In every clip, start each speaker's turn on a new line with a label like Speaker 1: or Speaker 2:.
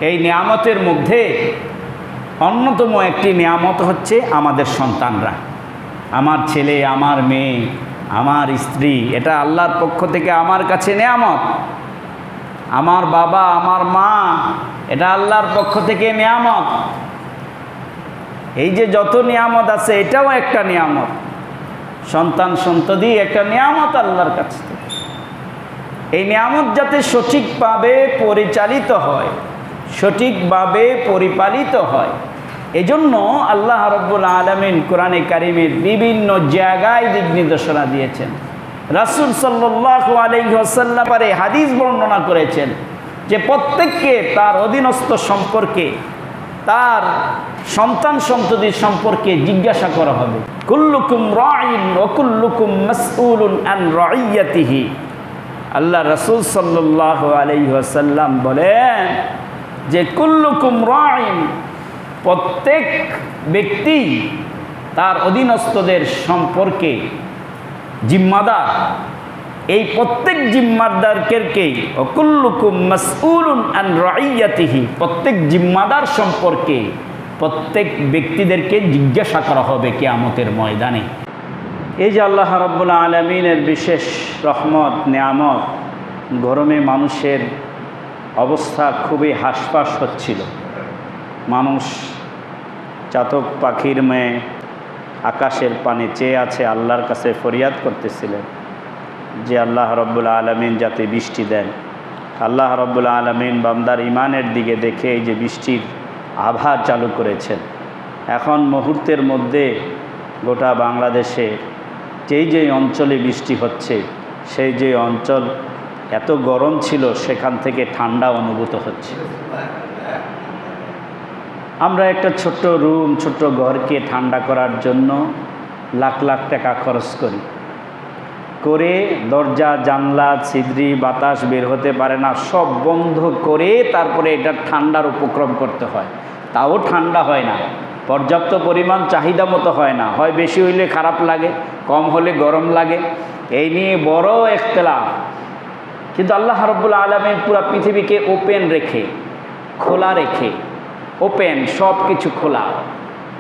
Speaker 1: এই নিয়ামতের মধ্যে অন্যতম একটি নিয়ামত হচ্ছে আমাদের সন্তানরা, আমার ছেলে, আমার মেয়ে, আমার স্ত্রী, এটা আল্লাহর পক্ষ থেকে আমার কাছে নিয়ামত। আমার বাবা, আমার মা, এটা আল্লাহর পক্ষ থেকে নিয়ামত। এই যে যত নিয়ামত আছে এটাও একটা নিয়ামত। সন্তান সন্ততি একটা নিয়ামত আল্লাহর কাছে থেকে। এই নিয়ামত যাতে সঠিকভাবে পরিচালিত হয়, সঠিকভাবে পরিপালিত হয়, এজন্য আল্লাহ রাব্বুল আলামিন কোরআনে কারিমের বিভিন্ন জায়গায় দিক নির্দেশনা দিয়েছেন। রাসূল সাল্লাল্লাহু আলাইহি ওয়াসাল্লাম পারে হাদিস বর্ণনা করেছেন যে প্রত্যেককে তার অধীনস্থ সম্পর্কে, তার সন্তান সন্ততি সম্পর্কে জিজ্ঞাসা করা হবে। কুল্লুকুম রাঈন ওয়া কুল্লুকুম মাসউলুন আন রাইয়াতিহি। আল্লাহ রাসূল সাল্লাল্লাহু আলাইহি ওয়াসাল্লাম বলেন যে কুল্লুকুম রাঈন, প্রত্যেক ব্যক্তি তার অধীনস্থদের সম্পর্কে জিম্মাদার। এই প্রত্যেক জিম্মাদারকেই কুল্লুকুম মাসউলুন আন রাইয়াতিহি, প্রত্যেক জিম্মাদার সম্পর্কে প্রত্যেক ব্যক্তিদেরকে জিজ্ঞাসা করা হবে কিয়ামতের ময়দানে। এই যে আল্লাহ রাব্বুল আলামিনের বিশেষ রহমত, নিয়ামত, গরমে মানুষের অবস্থা খুবই হাসপাস হচ্ছিল। মানুষ চাতক পাখির মেয়ে আকাশের পানে চেয়ে আছে, আল্লাহর কাছে ফরিয়াদ করতেছিলেন যে আল্লাহ রাব্বুল আলামিন যাতে বৃষ্টি দেন। আল্লাহ রাব্বুল আলামিন বান্দার ইমানের দিকে দেখে এই যে বৃষ্টির আভা চালু করেছেন। এখন মুহূর্তের মধ্যে গোটা বাংলাদেশে যেই অঞ্চলে বৃষ্টি হচ্ছে, সেই যে অঞ্চল এত গরম ছিল সেখান থেকে ঠান্ডা অনুভূত হচ্ছে। আমরা একটা ছোট্ট রুম, ছোট্ট ঘরকে ঠান্ডা করার জন্য লাখ লাখ টাকা খরচ করে দরজা, জানলা, ছিদ্রি, বাতাস বের হতে পারে না, সব বন্ধ করে তারপরে এটা ঠান্ডার উপক্রম করতে হয়। তাও ঠান্ডা হয় না, পর্যাপ্ত পরিমাণ চাহিদা মতো হয় না, হয় বেশি হইলে খারাপ লাগে, কম হলে গরম লাগে। এই নিয়ে বড় ইখতিলাফ। কিন্তু আল্লাহ রাব্বুল আলামিন পুরো পৃথিবীকে ওপেন রেখে, খোলা রেখে, ওপেন, সব কিছু খোলা,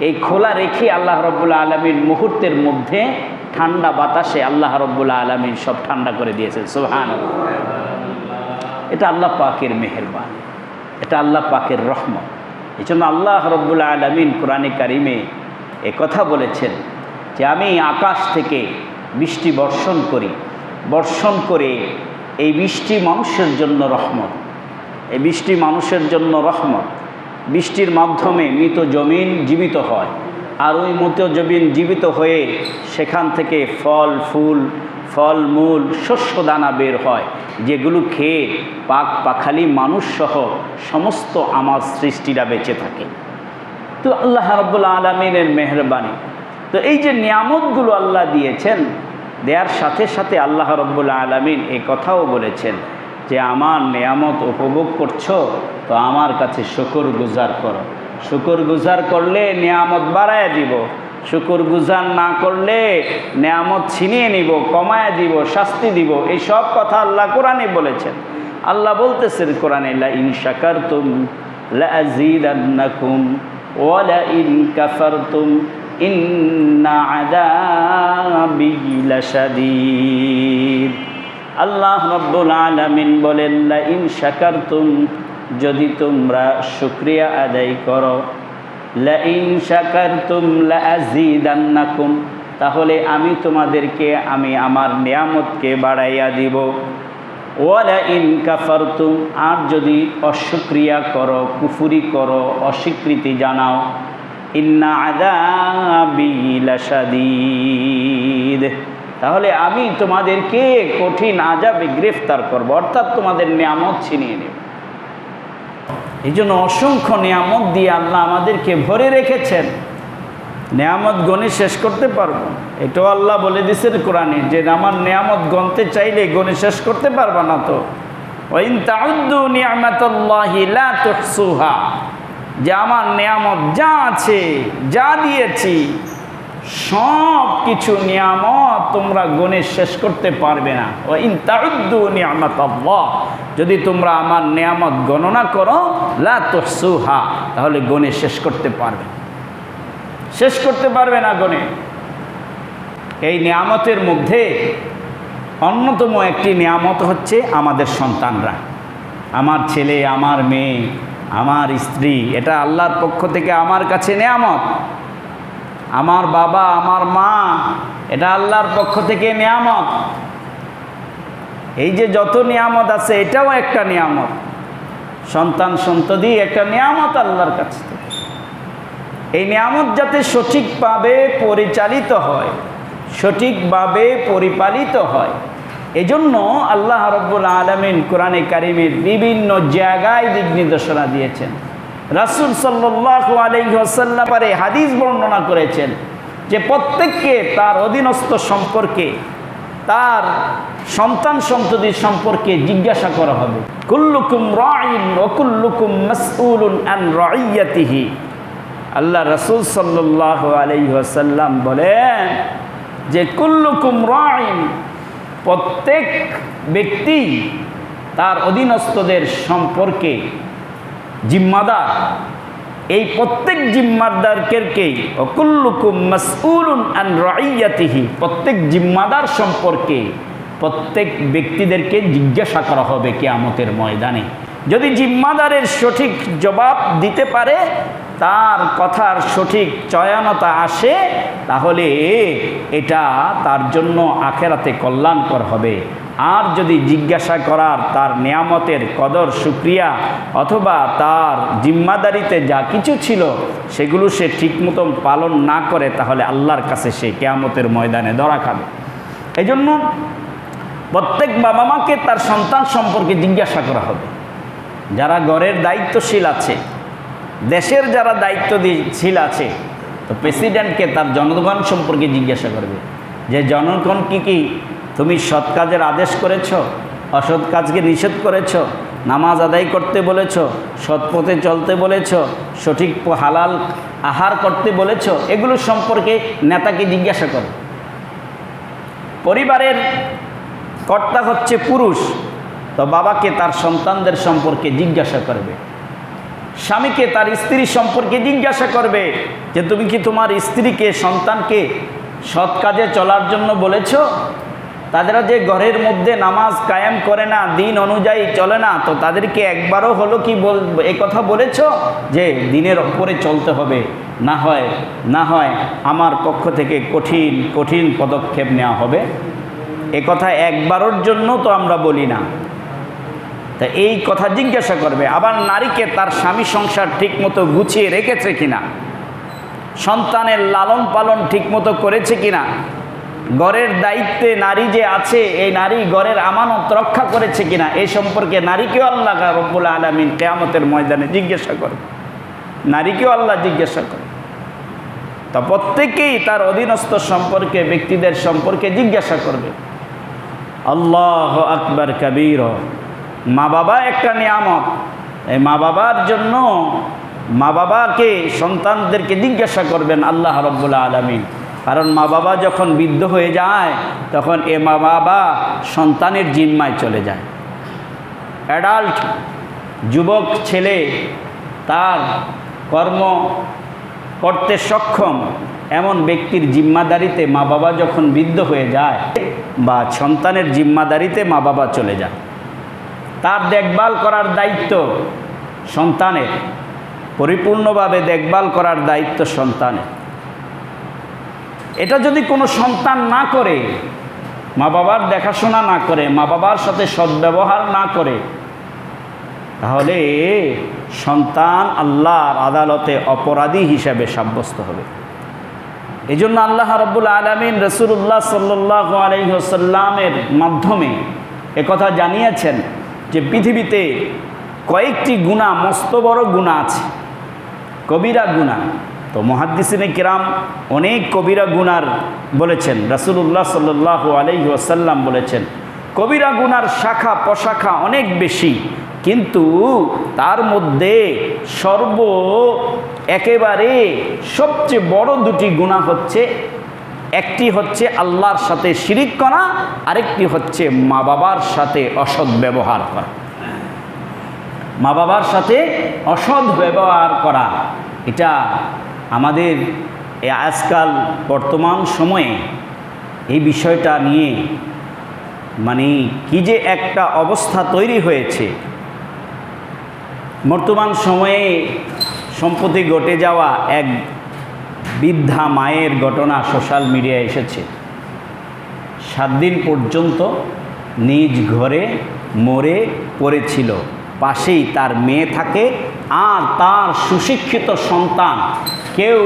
Speaker 1: এই খোলা রেখে আল্লাহ রাব্বুল আলামিন মুহূর্তের মধ্যে ঠান্ডা বাতাসে আল্লাহ রাব্বুল আলামিন সব ঠান্ডা করে দিয়েছেন। সুবহানাল্লাহ। এটা আল্লাহ পাকের মেহেরবানি, এটা আল্লাহ পাকের রহমত। এই জন্য আল্লাহ রাব্বুল আলামিন কোরআনে কারিমে কথা বলেছেন যে আমি আকাশ থেকে বৃষ্টি বর্ষণ করি, বর্ষণ করে এই বৃষ্টি মানুষের জন্য রহমত, এই বৃষ্টি মানুষের জন্য রহমত। বৃষ্টির মাধ্যমে মৃত জমিন জীবিত হয়, আর ওই মৃত জমিন জীবিত হয়ে সেখান থেকে ফল ফুল, ফলমূল, শস্য দানা বের হয়, যেগুলো খেয়ে পাক পাখালি মানুষসহ সমস্ত আমার সৃষ্টিরা বেঁচে থাকে। তো আল্লাহ রাব্বুল আলামিনের মেহেরবানি। তো এই যে নিয়ামতগুলো আল্লাহ দিয়েছেন, দেওয়ার সাথে সাথে আল্লাহ রাব্বুল আলামিন এই কথাও বলেছেন যে আমার নিয়ামত উপভোগ করছো তো আমার কাছে শুকর গুজার করো। শুকর গুজার করলে নিয়ামত বাড়ায় দিব, শুকর গুজার না করলে নিয়ামত ছিনিয়ে নিব, কমায় দিব, শাস্তি দিব। এই সব কথা আল্লাহ কোরআনে বলেছেন। আল্লাহ বলতেছেন কোরআনে, লা ইন শাকারতুম লা আযীদান্নাকুম ওয়া লা ইন কাফারতুম ইন্না আযাবি লাশাদীদ। আল্লাহ রাব্বুল আলামিন বলেন, লা ইন শাকারতুম, যদি তোমরা শুকরিয়া আদায় করো, লা ইন শাকারতুম লা আযীদান্নাকুম, তাহলে আমি তোমাদেরকে আমি আমার নিয়ামতকে বাড়াইয়া দিব। ওয়া লা ইন কাফারতুম, আর যদি অশুকরিয়া করো, কুফরি করো, অস্বীকৃতি জানাও, ইন্না আযাবি লাশাদীদ, তাহলে আমি তোমাদেরকে কঠিন আযাবে গ্রেফতার করব, অর্থাৎ তোমাদের নিয়ামত ছিনিয়ে নেব। এই জন্য অসংখ্য নিয়ামত দিয়ে আল্লাহ আমাদেরকে ভরে রেখেছেন, নিয়ামত গণে শেষ করতে পারবো। এটাও আল্লাহ বলে দিয়েছেন কোরআনে যে আমার নিয়ামত গণতে চাইলে গণে শেষ করতে পারবা না। তো ওয়া ইন তাউদ্দু নি'মাতাল্লাহি লা তুহসুহা, যে আমার নিয়ামত যা আছে, যা দিয়েছি সব কিছু নিয়ামত তোমরা গুণে শেষ করতে পারবে না। ওয়া ইন তাউদ্দু নিয়ামাতাল্লাহ, যদি তোমরা আমার নিয়ামত গণনা করো, লা তুহসুহা, তাহলে গুণে শেষ করতে পারবে না গুণে। এই নিয়ামতের মধ্যে অন্যতম একটি নিয়ামত হচ্ছে আমাদের সন্তানরা, আমার ছেলে, আমার মেয়ে, আমার স্ত্রী। এটা আল্লাহর পক্ষ থেকে আমার কাছে নিয়ামত। আমার বাবা, আমার মা, এটা আল্লাহর পক্ষ থেকে নিয়ামত। এই যে যত নিয়ামত আছে এটাও একটা নিয়ামত। সন্তান সন্ততি একটা নিয়ামত আল্লাহর কাছে থেকে। এই নিয়ামত যাতে সঠিকভাবে পরিচালিত হয়, সঠিকভাবে পরিপালিত হয়, এজন্য আল্লাহ রাব্বুল আলামিন কোরআনে কারিমের বিভিন্ন জায়গায় দিক নির্দেশনা দিয়েছেন। রাসূল সাল্লাল্লাহু আলাইহি ওয়াসাল্লাম পরে হাদিস বর্ণনা করেছেন যে প্রত্যেককে তার অধীনস্থ সম্পর্কে, তার সন্তান সন্ততি সম্পর্কে জিজ্ঞাসা করা হবে। কুল্লুকুম রাঈন ওয়া কুল্লুকুম মাসউলুন আন রাইয়াতিহি। আল্লাহ রাসূল সাল্লাল্লাহু আলাইহি ওয়াসাল্লাম বলেন যে কুল্লুকুম রাঈন, প্রত্যেক ব্যক্তি তার অধীনস্থদের সম্পর্কে জিম্মাদার। এই প্রত্যেক জিম্মাদারকেই কুল্লুকুম মাসউলুন আন রাইয়াতিহি, প্রত্যেক জিম্মাদার সম্পর্কে প্রত্যেক ব্যক্তিদেরকে জিজ্ঞাসা করা হবে কিয়ামতের ময়দানে। যদি জিম্মাদারের সঠিক জবাব দিতে পারে, তার কথার সঠিক চয়নতা আসে, তাহলে এটা তার জন্য আখেরাতে কল্যাণকর হবে। আর যদি জিজ্ঞাসা করার তার নিয়ামতের কদর শুকরিয়া অথবা তার জিম্মাদারিতে যা কিছু ছিল সেগুলো সে ঠিকমতো পালন না করে, তাহলে আল্লাহর কাছে সে কিয়ামতের ময়দানে ধরা খাবে। এই জন্য প্রত্যেক বাবা মাকে তার সন্তান সম্পর্কে জিজ্ঞাসা করা হবে। যারা ঘরের দায়িত্বশীল আছে, দেশের যারা দায়িত্বশীল আছে, তো প্রেসিডেন্টকে তার জনগণ সম্পর্কে জিজ্ঞাসা করবে যে জনগণ কি তুমি সৎ কাজের আদেশ করেছ, অসৎ কাজকে নিষেধ করেছ, নামাজ আদায় করতে বলেছ, সৎ পথে চলতে বলেছ, সঠিক হালাল আহার করতে বলেছ, এগুলো সম্পর্কে নেতাকে জিজ্ঞাসা করো। পরিবারের কর্তা হচ্ছে পুরুষ, তো বাবাকে তার সন্তানদের সম্পর্কে জিজ্ঞাসা করবে। স্বামীকে তার স্ত্রী সম্পর্কে জিজ্ঞাসা করবে যে তুমি কি তোমার স্ত্রীকে, সন্তানকে সৎ কাজে চলার জন্য বলেছ? তাদেরা যে ঘরের মধ্যে নামাজ কায়েম করে না, দিন অনুযায়ী চলে না, তো তাদেরকে একবারও হলো কি এই কথা বলেছ যে দিনের ওপরে চলতে হবে, না হয় আমার পক্ষ থেকে কঠিন কঠিন পদক্ষেপ নেওয়া হবে? এ কথা একবারের জন্য তো আমরা বলি না। তা এই কথা জিজ্ঞাসা করবে। আবার নারীকে তার স্বামী সংসার ঠিকমতো গুছিয়ে রেখেছে কিনা, সন্তানের লালন পালন ঠিকমতো করেছে কিনা, ঘরের দায়িত্বে নারী যে আছে এই নারী ঘরের আমানত রক্ষা করেছে কিনা, এই সম্পর্কে নারীকেও আল্লাহ রাব্বুল আলামিন কিয়ামতের ময়দানে জিজ্ঞাসা করে। নারীকেও আল্লাহ জিজ্ঞাসা করে। তা প্রত্যেকেই তার অধীনস্থ সম্পর্কে, ব্যক্তিদের সম্পর্কে জিজ্ঞাসা করবে। আল্লাহু আকবার কাবীর। মা বাবা একটা নিয়ামত। এই মা বাবার জন্য, মা বাবাকে সন্তানদেরকে জিজ্ঞাসা করবেন আল্লাহ রাব্বুল আলামিন। কারণ মা বাবা যখন বৃদ্ধ হয়ে যায়, তখন এ মা বাবা সন্তানের জিম্মায় চলে যায়। অ্যাডাল্ট যুবক ছেলে তার কর্ম করতে সক্ষম এমন ব্যক্তির জিম্মাদারিতে মা বাবা যখন বৃদ্ধ হয়ে যায়, বা সন্তানের জিম্মাদারিতে মা বাবা চলে যায়, তার দেখভাল করার দায়িত্ব সন্তানের, পরিপূর্ণভাবে দেখভাল করার দায়িত্ব সন্তানের। এটা যদি কোনো সন্তান না করে, মা বাবার দেখাশোনা না করে, মা বাবার সাথে সদ্ব্যবহার না করে, তাহলে সন্তান আল্লাহর আদালতে অপরাধী হিসাবে সাব্যস্ত হবে। এই জন্য আল্লাহ রাব্বুল আলামিন রাসূলুল্লাহ সাল্লাল্লাহু আলাইহি ওয়াসাল্লামের মাধ্যমে একথা জানিয়েছেন যে পৃথিবীতে কয়েকটি গুনাহ, মস্ত বড় গুনাহ আছে, কবিরা গুনাহ। তো মুহাদ্দিসিনে কিরাম অনেক কবিরা গুনার বলেছেন। রাসূলুল্লাহ সাল্লাল্লাহু আলাইহি ওয়াসাল্লাম বলেছেন কবিরা গুনার শাখা প্রশাখা অনেক বেশি, কিন্তু তার মধ্যে একেবারে সবচেয়ে বড় দুটি গুনাহ হচ্ছে একটি হচ্ছে আল্লাহর সাথে শিরিক করা, আরেকটি হচ্ছে মা বাবার সাথে অসৎ ব্যবহার করা। মা বাবার সাথে অসৎ ব্যবহার করা, এটা আমাদের আজকাল বর্তমান সময়ে এই বিষয়টা নিয়ে মানে কি যে একটা অবস্থা তৈরি হয়েছে। বর্তমান সময়ে সম্প্রতি ঘটে যাওয়া এক বৃদ্ধা মায়ের ঘটনা সোশ্যাল মিডিয়ায় এসেছে। 7 দিন পর্যন্ত নিজ ঘরে মরে পড়েছিল, পাশেই তার মেয়ে থাকে আর তার সুশিক্ষিত সন্তান। কেউ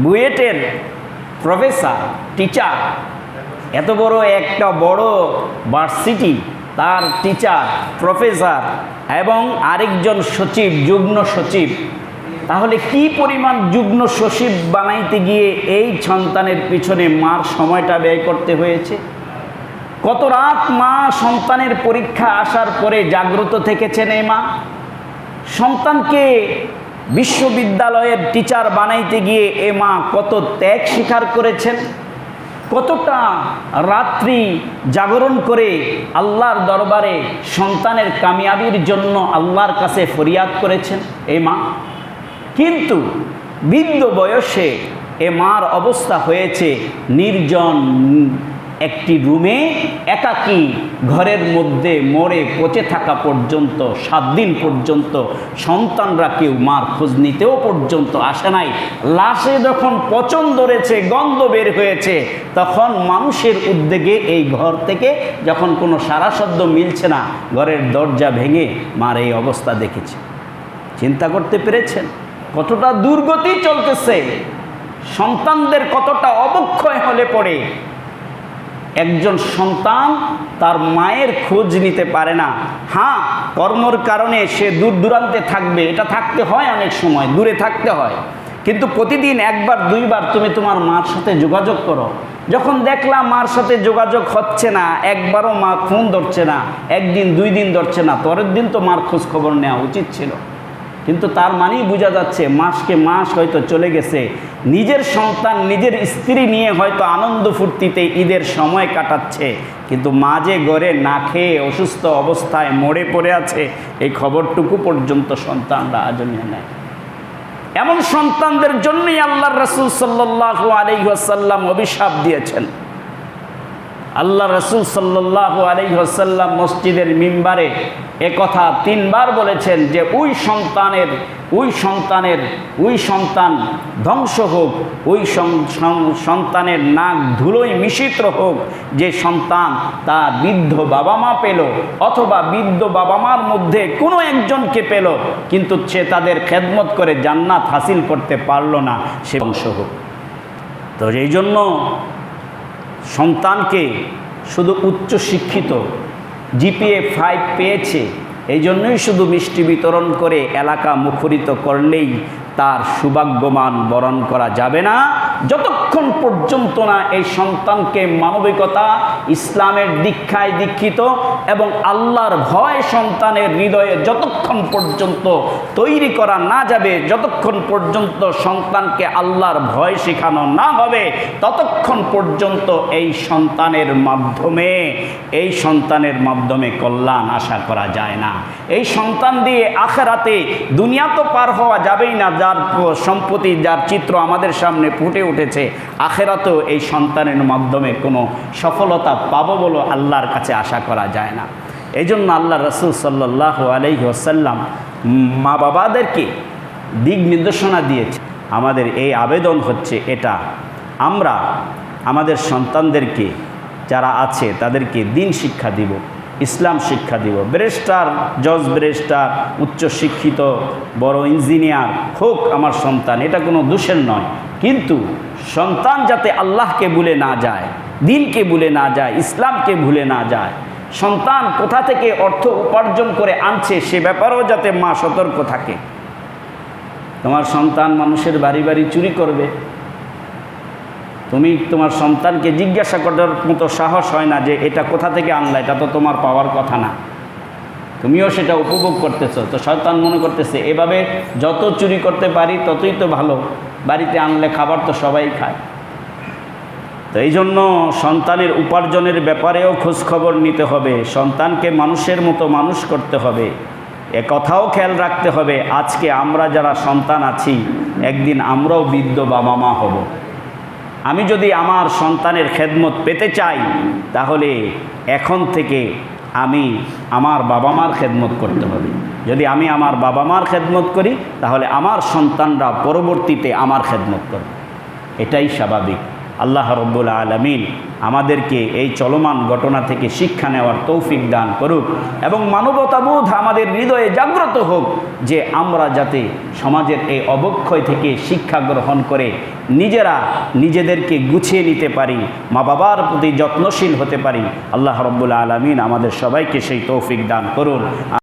Speaker 1: বুয়েটের প্রফেসর, টিচার, এত বড় একটা বড় ভার্সিটি, তার টিচার, প্রফেসর এবং আরেকজন সচিব, যুগ্ম সচিব। তাহলে কি পরিমাণ যুগ্ম সচিব বানাইতে গিয়ে এই সন্তানের পিছনে মার সময়টা ব্যয় করতে হয়েছে। কত রাত মা সন্তানের পরীক্ষা আসার পরে জাগ্রত থেকেছেন এই মা। সন্তানকে বিশ্ববিদ্যালয়ের টিচার বানাইতে গিয়ে এ মা কত ত্যাগ স্বীকার করেছেন, কতটা রাত্রি জাগরণ করে আল্লাহর দরবারে সন্তানের কামিয়াবির জন্য আল্লাহর কাছে ফরিয়াদ করেছেন এই মা। কিন্তু বৃদ্ধ বয়সে এ মার অবস্থা হয়েছে নির্জন একটি রুমে একাকী ঘরের মধ্যে মরে পচে থাকা পর্যন্ত 7 দিন পর্যন্ত সন্তানরা কেউ মার খোঁজ নিতেও পর্যন্ত আসে নাই। লাশে যখন পচন ধরেছে, গন্ধ বের হয়েছে, তখন মানুষের উদ্যোগে এই ঘর থেকে যখন কোনো সারা শব্দ মিলছে না, ঘরের দরজা ভেঙে মার এই অবস্থা দেখেছে। চিন্তা করতে পেরেছেন কতটা দুর্গতি চলতেছে, সন্তানদের কতটা অবক্ষয় হলে পড়ে একজন সন্তান তার মায়ের খোঁজ নিতে পারে না। হ্যাঁ, কর্মর কারণে সে দূর দূরান্তে থাকবে, এটা থাকতে হয়, অনেক সময় দূরে থাকতে হয়, কিন্তু প্রতিদিন 1বার 2বার তুমি তোমার মার সাথে যোগাযোগ করো। যখন দেখলাম মার সাথে যোগাযোগ হচ্ছে না, একবারও মা ফোন ধরছে না, 1 দিন 2 দিন ধরছে না, পরের দিন তো মার খোঁজ খবর নেওয়া উচিত ছিল। কিন্তু তার মানেই বোঝা যাচ্ছে মাসকে মাস হয়তো চলে গেছে, নিজের সন্তান নিজের স্ত্রী নিয়ে হয়তো আনন্দ ফুর্তিতে ঈদের সময় কাটাচ্ছে, কিন্তু মা যে ঘরে না খেয়ে অসুস্থ অবস্থায় মরে পড়ে আছে, এই খবরটুকু পর্যন্ত সন্তানরা আজ নিয়ে নেয়। এমন সন্তানদের জন্যই আল্লাহর রাসূল সাল্লাল্লাহু আলাইহি ওয়াসাল্লাম অভিশাপ দিয়েছেন। আল্লাহ রাসূল সাল্লাল্লাহু আলাইহি ওয়াসাল্লাম মসজিদের মিম্বারে একথা 3 বার বলেছেন যে ওই সন্তান ধ্বংস হোক, ওই সন্তানের নাক ধুলোয় মিশ্রিত হোক যে সন্তান তার বৃদ্ধ বাবা মা পেল, অথবা বৃদ্ধ বাবা মার মধ্যে কোনো একজনকে পেল কিন্তু সে তাদের খেদমত করে জান্নাত হাসিল করতে পারল না, সে ধ্বংস হোক। তো এই জন্য সন্তানকে শুধু উচ্চ শিক্ষিত, GPA 5 পেয়েছে, এই জন্যই শুধু মিষ্টি বিতরণ করে এলাকা মুখরিত করলেই তার সৌভাগ্যমান বরণ করা যাবে না, যতক্ষণ পর্যন্ত না এই সন্তানকে মানবিকতা, ইসলামের দীক্ষায় দীক্ষিত এবং আল্লাহর ভয় সন্তানের হৃদয়ে যতক্ষণ পর্যন্ত তৈরি করা না যাবে, যতক্ষণ পর্যন্ত সন্তানকে আল্লাহর ভয় শেখানো না হবে, ততক্ষণ পর্যন্ত এই সন্তানের মাধ্যমে কল্যাণ আশা করা যায় না। এই সন্তান দিয়ে আখিরাতে দুনিয়া তো পার হওয়া যাবেই না, যার সম্পত্তি, যার চিত্র আমাদের সামনে ফুটে উঠেছে, আখিরাতেও এই সন্তানের মাধ্যমে কোনো সফলতা পাবো বলে আল্লাহর কাছে আশা করা যায় না। এই জন্য আল্লাহ রাসূল সাল্লাল্লাহু আলাইহি ওয়াসাল্লাম মা বাবাদেরকে দিক নির্দেশনা দিয়েছে। আমাদের এই আবেদন হচ্ছে এটা, আমরা আমাদের সন্তানদেরকে যারা আছে তাদেরকে দিন শিক্ষা দিব, ইসলাম শিক্ষা দিব। ব্যারিস্টার, জজ ব্যারিস্টার, উচ্চশিক্ষিত বড় ইঞ্জিনিয়ার হোক আমার সন্তান, এটা কোনো দোষের নয়, কিন্তু সন্তান যাতে আল্লাহকে ভুলে না যায়, দিনকে ভুলে না যায়, ইসলামকে ভুলে না যায়, সন্তান কোথা থেকে অর্থ উপার্জন করে আনছে সে ব্যাপারেও যাতে মা সতর্ক থাকে। তোমার সন্তান মানুষের বাড়ি বাড়ি চুরি করবে, তুমি তোমার সন্তানকে জিজ্ঞাসা করার মতো সাহস হয় না যে এটা কোথা থেকে আনলা, এটা তো তোমার পাওয়ার কথা না, তুমিও সেটা উপভোগ করতেছো। তো শয়তান মনে করতেছে এভাবে যত চুরি করতে পারি ততই তো ভালো, বাড়িতে আনলে খাবার তো সবাই খায়। তো এই জন্য সন্তানের উপার্জনের ব্যাপারেও খোঁজখবর নিতে হবে, সন্তানকে মানুষের মতো মানুষ করতে হবে। এ কথাও খেয়াল রাখতে হবে, আজকে আমরা যারা সন্তান আছি একদিন আমরাও বৃদ্ধ বাবা মা হব। আমি যদি আমার সন্তানের খেদমত পেতে চাই, তাহলে এখন থেকে আমি আমার বাবা মার খেদমত করতে হবে। যদি আমি আমার বাবা মার খেদমত করি, তাহলে আমার সন্তানরা পরবর্তীতে আমার খেদমত করবে, এটাই স্বাভাবিক। আল্লাহ রব্বুল আলামিন আমাদেরকে এই চলমান ঘটনা থেকে শিক্ষা নেওয়ার তৌফিক দান করুক এবং মানবতাবোধ আমাদের হৃদয়ে জাগ্রত হোক, যে আমরা যাতে সমাজের এই অবক্ষয় থেকে শিক্ষা গ্রহণ করে নিজেরা নিজেদেরকে গুছিয়ে নিতে পারি, মা বাবার প্রতি যত্নশীল হতে পারি। আল্লাহ রব্বুল আলামিন আমাদের সবাইকে সেই তৌফিক দান করুন।